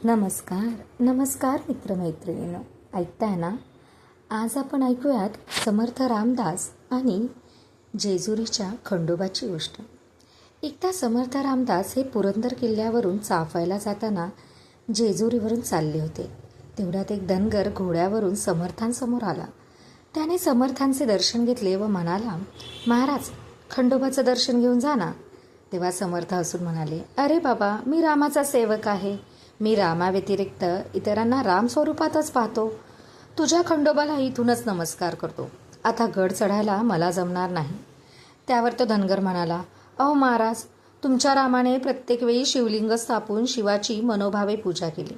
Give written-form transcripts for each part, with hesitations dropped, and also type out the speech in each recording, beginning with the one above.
नमस्कार मित्रमैत्रिणींनो, ऐकताय ना? आज आपण ऐकूयात समर्थ रामदास आणि जेजुरीच्या खंडोबाची गोष्ट. एकदा समर्थ रामदास हे पुरंदर किल्ल्यावरून चाफायला जाताना जेजुरीवरून चालले होते. तेवढ्यात एक धनगर घोड्यावरून समर्थांसमोर आला. त्याने समर्थांचे दर्शन घेतले व म्हणाला, महाराज, खंडोबाचं दर्शन घेऊन जा ना. तेव्हा समर्थ हसून म्हणाले, अरे बाबा, मी रामाचा सेवक आहे. मी रामाव्यतिरिक्त इतरांना राम स्वरूपातच पाहतो. तुझ्या खंडोबाला इथूनच नमस्कार करतो. आता गड चढायला मला जमणार नाही. त्यावर तो धनगर म्हणाला, अहो महाराज, तुमच्या रामाने प्रत्येक वेळी शिवलिंग स्थापून शिवाची मनोभावे पूजा केली.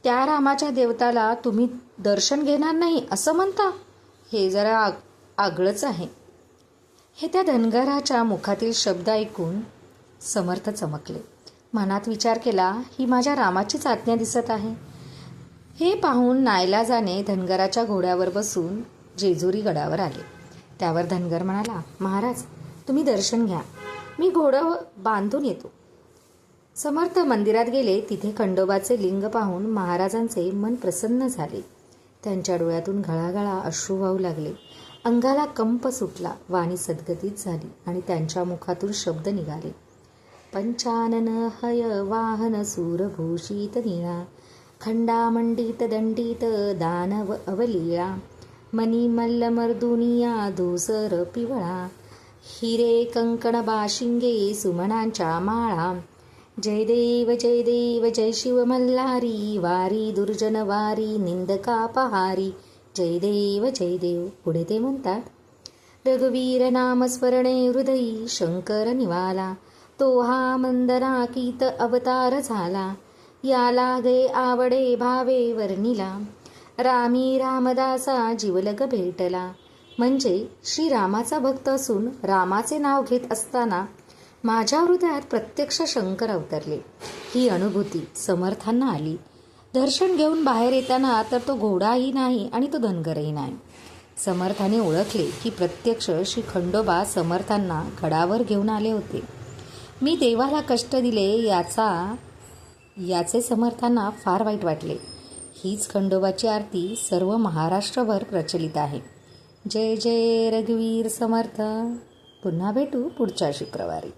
त्या रामाच्या देवताला तुम्ही दर्शन घेणार नाही असं म्हणता? हे जरा आगळंच आहे. हे त्या धनगराच्या मुखातील शब्द ऐकून समर्थ चमकले. मनात विचार केला, ही माझ्या रामाचीच आज्ञा दिसत आहे. हे पाहून नाईलाजाने धनगराच्या घोड्यावर बसून जेजुरी गडावर आले. त्यावर धनगर म्हणाला, महाराज, तुम्ही दर्शन घ्या, मी घोडं बांधून येतो. समर्थ मंदिरात गेले. तिथे खंडोबाचे लिंग पाहून महाराजांचे मन प्रसन्न झाले. त्यांच्या डोळ्यातून घळाघळा अश्रू वाहू लागले. अंगाला कंप सुटला, वाणी सद्गतीत झाली आणि त्यांच्या मुखातून शब्द निघाले. पंचानन हय वाहन सूरभूषित निळा, खंडामंडित दंडित दानव अवलीळा, मणिमल्ल मर्दुनिया धूसर पिवळा, हिरे कंकण बाशिंगे सुमनांच्या माळा, जय देव जय शिव मल्हारी, वारी दुर्जन वारी निंदका पहारी, जय देव. पुढे ते म्हणतात, रघुवीर नामस्मरणे हृदयी शंकर निवाला, तो हा मंदराकीत अवतार झाला, याला गे आवडे भावे वर्णिला, रामी रामदासा जीवलग भेटला. म्हणजे श्रीरामाचा भक्त असून रामाचे नाव घेत असताना माझ्या हृदयात प्रत्यक्ष शंकर अवतरले. ही अनुभूती समर्थांना आली. दर्शन घेऊन बाहेर येताना तर तो घोडाही नाही आणि तो धनगरही नाही. समर्थाने ओळखले की प्रत्यक्ष श्री खंडोबा समर्थांना गडावर घेऊन आले होते. मी देवाला कष्ट दिले याचे समर्थांना फार वाईट वाटले. हीच खंडोबाची आरती सर्व महाराष्ट्रभर प्रचलित आहे. जय जय रघुवीर समर्थ. पुन्हा भेटू पुढच्या शुक्रवारी.